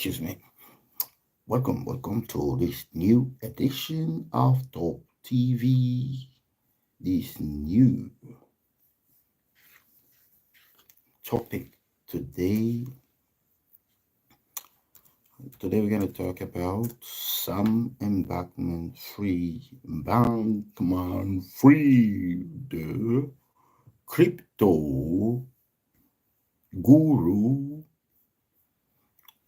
Excuse me. Welcome to this new edition of Talk TV. This new topic today. Today we're going to talk about some Bankman free, the crypto guru,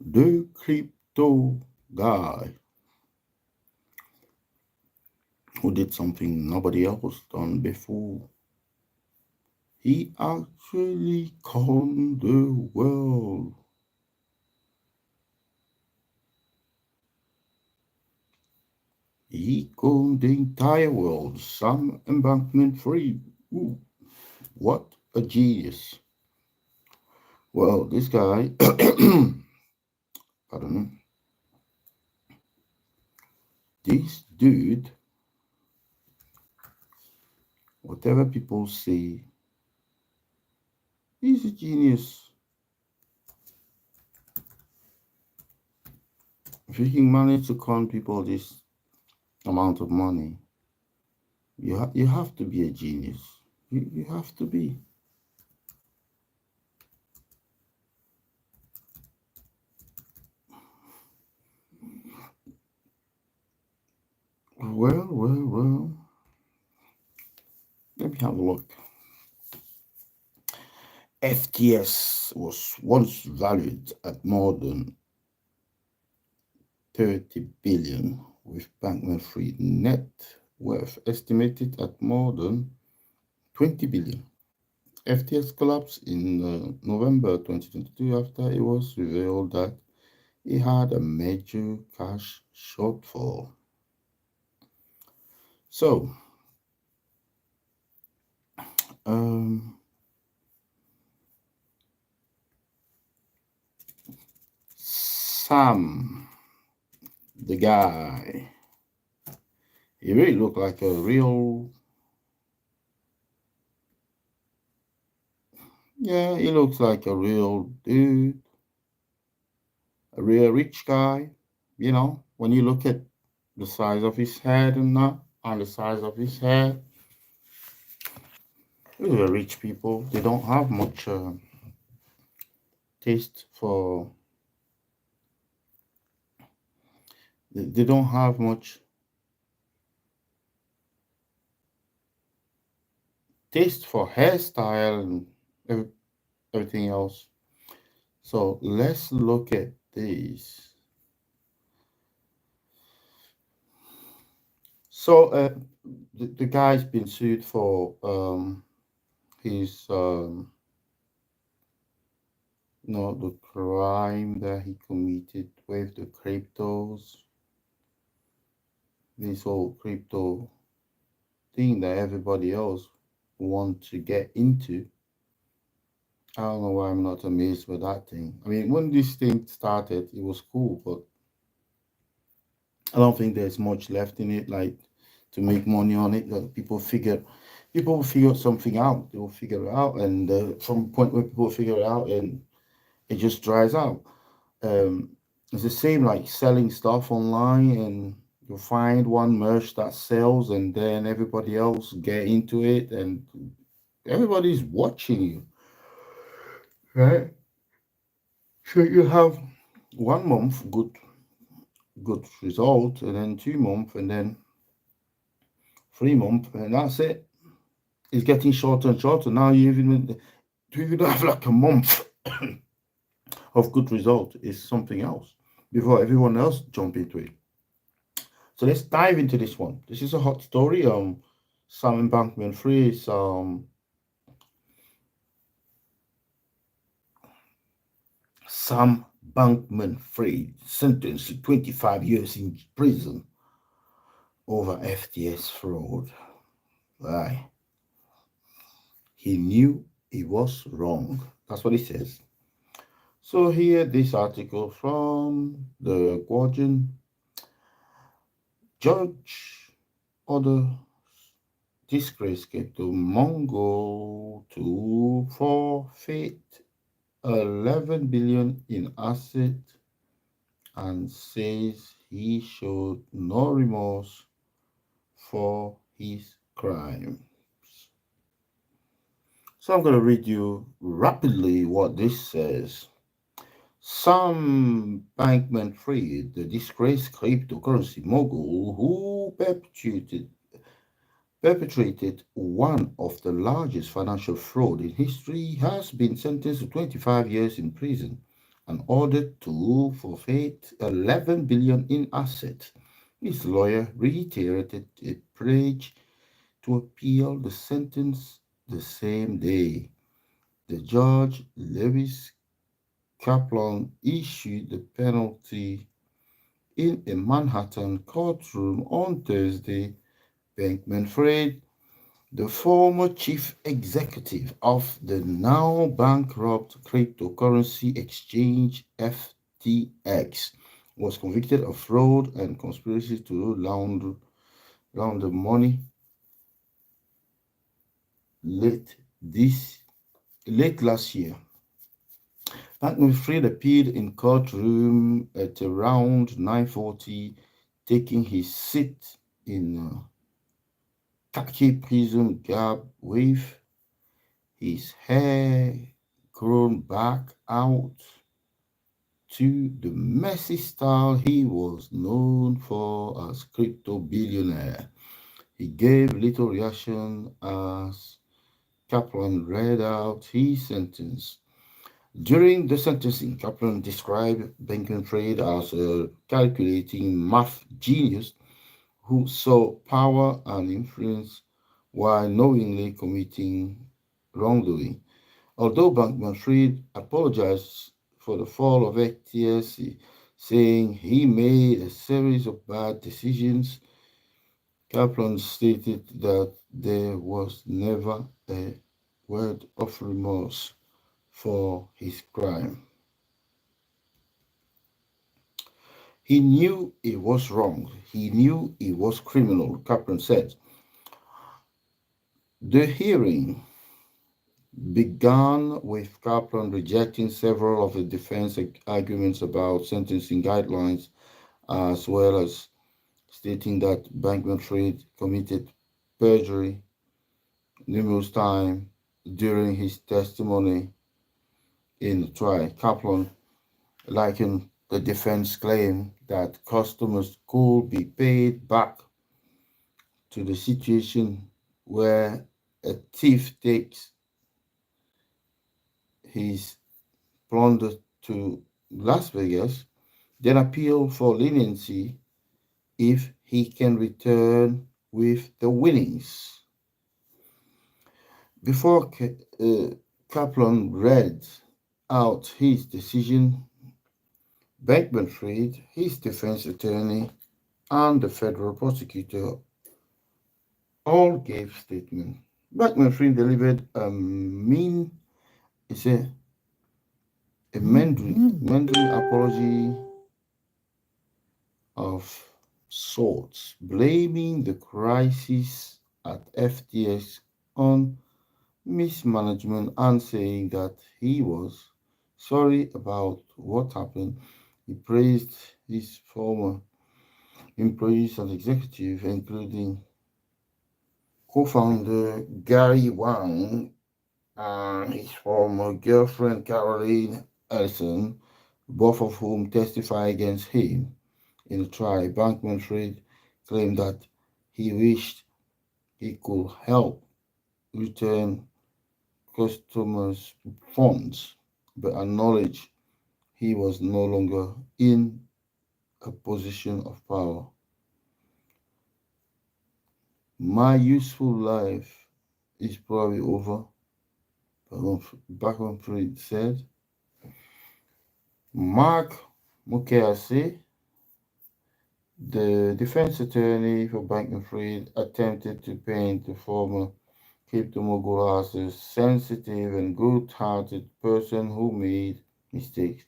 the crypto guy who did something nobody else done before. He actually calmed the world. He calmed the entire world. Some embankment free. Ooh, what a genius. Well, this guy, pardon me, this dude, whatever people say, he's a genius. If you can manage to con people this amount of money, you have to be a genius. You have to be. Well. Let me have a look. FTS was once valued at more than 30 billion, with Bankman Fried net worth estimated at more than 20 billion. FTS collapsed in November 2022 after it was revealed that it had a major cash shortfall. So, Sam, the guy, he really looked like a real, yeah, he looks like a real dude, a real rich guy. You know, when you look at the size of his head and the size of his hair, these are rich people. They don't have much taste for, they don't have much taste for hairstyle and everything else. So let's look at this. So the guy's been sued for his the crime that he committed with the cryptos, this whole crypto thing that everybody else want to get into. I don't know why I'm not amazed with that thing. I mean, when this thing started, it was cool, but I don't think there's much left in it, like to make money on it. Like people will figure something out. They will figure it out, and from the point where people figure it out, and it just dries out. Um, it's the same like selling stuff online, and you find one merch that sells, and then everybody else get into it, and everybody's watching you, right? So you have 1 month good result, and then 2 months, and then 3 months, and that's it. It's getting shorter and shorter. Now to even have like a month of good result is something else before everyone else jump into it. So let's dive into this one. This is a hot story. Sam Bankman-Fried is Sam Bankman-Fried sentenced to 25 years in prison over FTS fraud. Why? He knew he was wrong. That's what he says. So here, this article from the Guardian. Judge orders disgraced crypto Mongo to forfeit 11 billion in asset and says he showed no remorse for his crime. So I'm going to read you rapidly what this says. Sam Bankman-Fried, the disgraced cryptocurrency mogul who perpetrated one of the largest financial fraud in history, has been sentenced to 25 years in prison and ordered to forfeit 11 billion in assets. His lawyer reiterated a pledge to appeal the sentence the same day. The judge, Lewis Kaplan, issued the penalty in a Manhattan courtroom on Thursday. Bankman-Fried, the former chief executive of the now bankrupt cryptocurrency exchange FTX, was convicted of fraud and conspiracy to launder money late this late last year. Bankman-Fried appeared in courtroom at around 9:40, taking his seat in khaki prison garb with his hair grown back out to the messy style he was known for as crypto billionaire. He gave little reaction as Kaplan read out his sentence. During the sentencing, Kaplan described Bankman-Fried as a calculating math genius who saw power and influence while knowingly committing wrongdoing. Although Bankman-Fried apologized for the fall of FTSE, saying he made a series of bad decisions, Kaplan stated that there was never a word of remorse for his crime. He knew it was wrong. He knew it was criminal, Kaplan said. The hearing began with Kaplan rejecting several of the defense arguments about sentencing guidelines, as well as stating that Bankman-Fried committed perjury numerous times during his testimony in the trial. Kaplan likened the defense claim that customers could be paid back to the situation where a thief takes his plunder to Las Vegas, then appeal for leniency if he can return with the winnings. Before Kaplan read out his decision, Bankman-Fried, his defense attorney, and the federal prosecutor all gave statements. Bankman-Fried delivered it's a Mandarin apology of sorts, blaming the crisis at FTX on mismanagement and saying that he was sorry about what happened. He praised his former employees and executives, including co-founder Gary Wang and his former girlfriend Caroline Ellison, both of whom testified against him in the trial. Bankman-Fried claimed that he wished he could help return customers' funds, but acknowledged he was no longer in a position of power. My useful life is probably over, Bankman-Fried said. Mark Mukasey, the defense attorney for Bankman-Fried, attempted to paint the former crypto mogul as a sensitive and good-hearted person who made mistakes.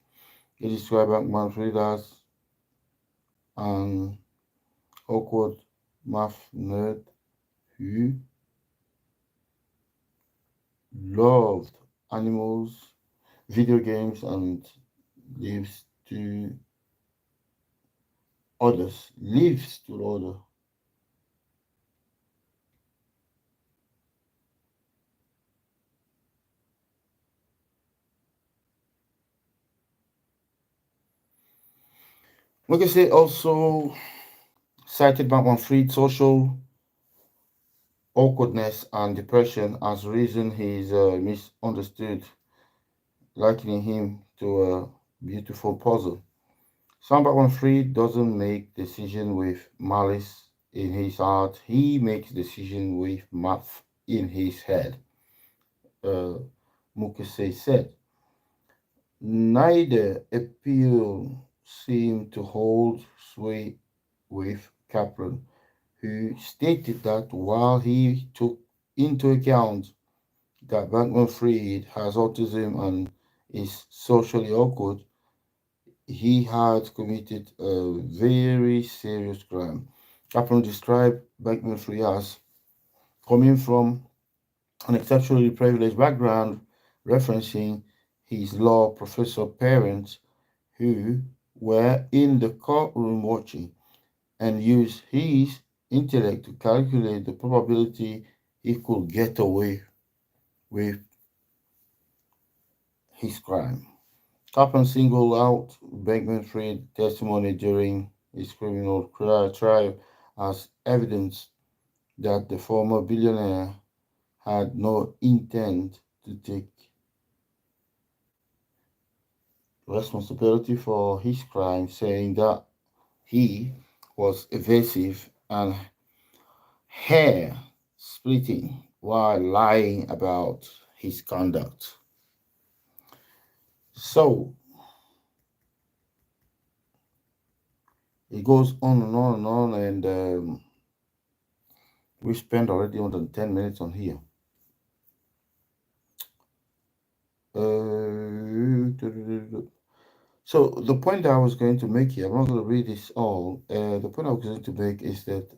He described Bankman-Fried as an awkward math nerd who loved animals, video games, and lives to others, lives to order. Like I say, also cited Bankman Fried social awkwardness and depression as reason he's misunderstood, likening him to a beautiful puzzle. Sam Bankman Fried doesn't make decision with malice in his heart. He makes decision with math in his head. Uh, Mukase said. Neither appeal seemed to hold sway with Kaplan, who stated that while he took into account that Bankman Fried has autism and is socially awkward, he had committed a very serious crime. Kaplan described Bankman Fried as coming from an exceptionally privileged background, referencing his law professor parents who were in the courtroom watching and used his intellect to calculate the probability he could get away with his crime. Kaplan singled out Bankman Fried's testimony during his criminal trial as evidence that the former billionaire had no intent to take responsibility for his crime, saying that he was evasive and hair splitting while lying about his conduct. So it goes on and on and on, and we spent already more than 10 minutes on here. So the point that I was going to make here, I'm not going to read this all. The point I was going to make is that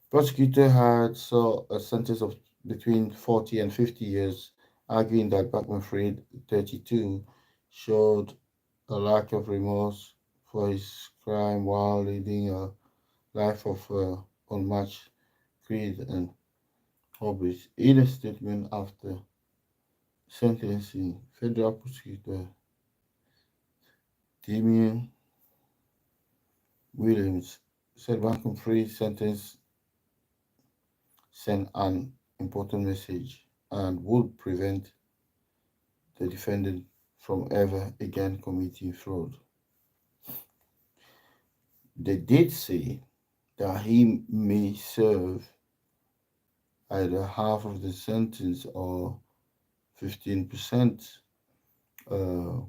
prosecutor had saw a sentence of between 40 and 50 years, arguing that Backman Fried, 32, showed a lack of remorse for his crime while leading a life of unmatched greed and hobbies. In a statement after sentencing, federal prosecutor Damian Williams said Backman Fried's sentence sent an important message and would prevent the defendant from ever again committing fraud. They did say that he may serve either half of the sentence or 15%, uh,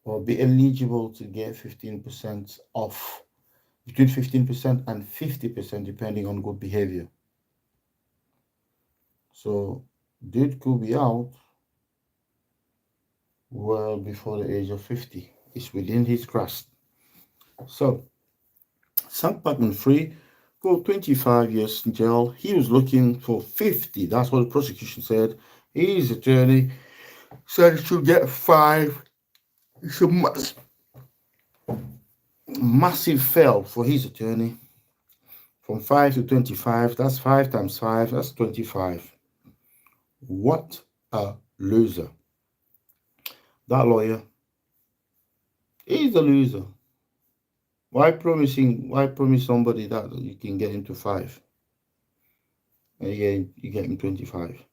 or be eligible to get 15% off, between 15% and 50%, depending on good behavior. So, dude could be out well before the age of 50. It's within his grasp. So, Sam Bankman Free got 25 years in jail. He was looking for 50. That's what the prosecution said. His attorney said he should get 5. It's a massive fail for his attorney. From 5 to 25, that's 5 times 5, that's 25. What a loser. That lawyer is a loser. Why promise somebody that you can get him to 5 and you get him 25?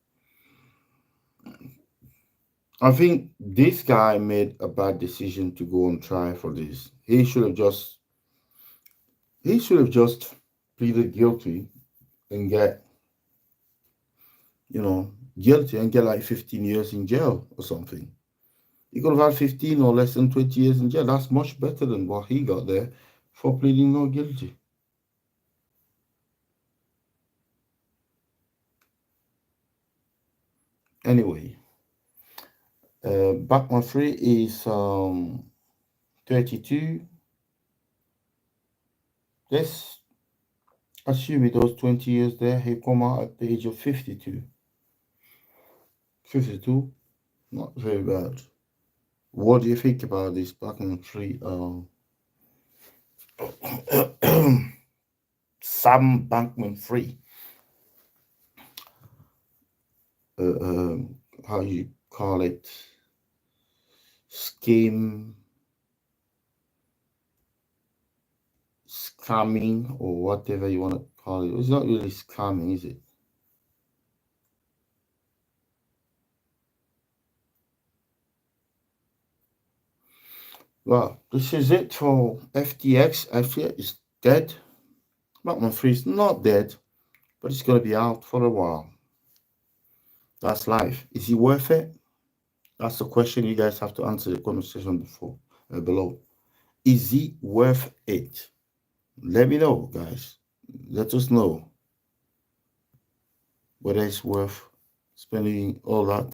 I think this guy made a bad decision to go on trial for this. He should have just pleaded guilty and get, guilty and get like 15 years in jail or something. He could have had 15 or less than 20 years in jail. That's much better than what he got there for pleading not guilty. Anyway, Backman Free is 32. Let's assume he does 20 years there. He come out at the age of 52. 52, not very bad. What do you think about this Bankman free? Sam Bankman free. How you call it? Scheme, scamming, or whatever you want to call it. It's not really scamming, is it? Well, this is it for FTX. FTX is dead. Bankman free is not dead, but it's going to be out for a while. That's life. Is it worth it? That's the question you guys have to answer the comment section below. Is it worth it? Let me know, guys. Let us know whether it's worth spending all that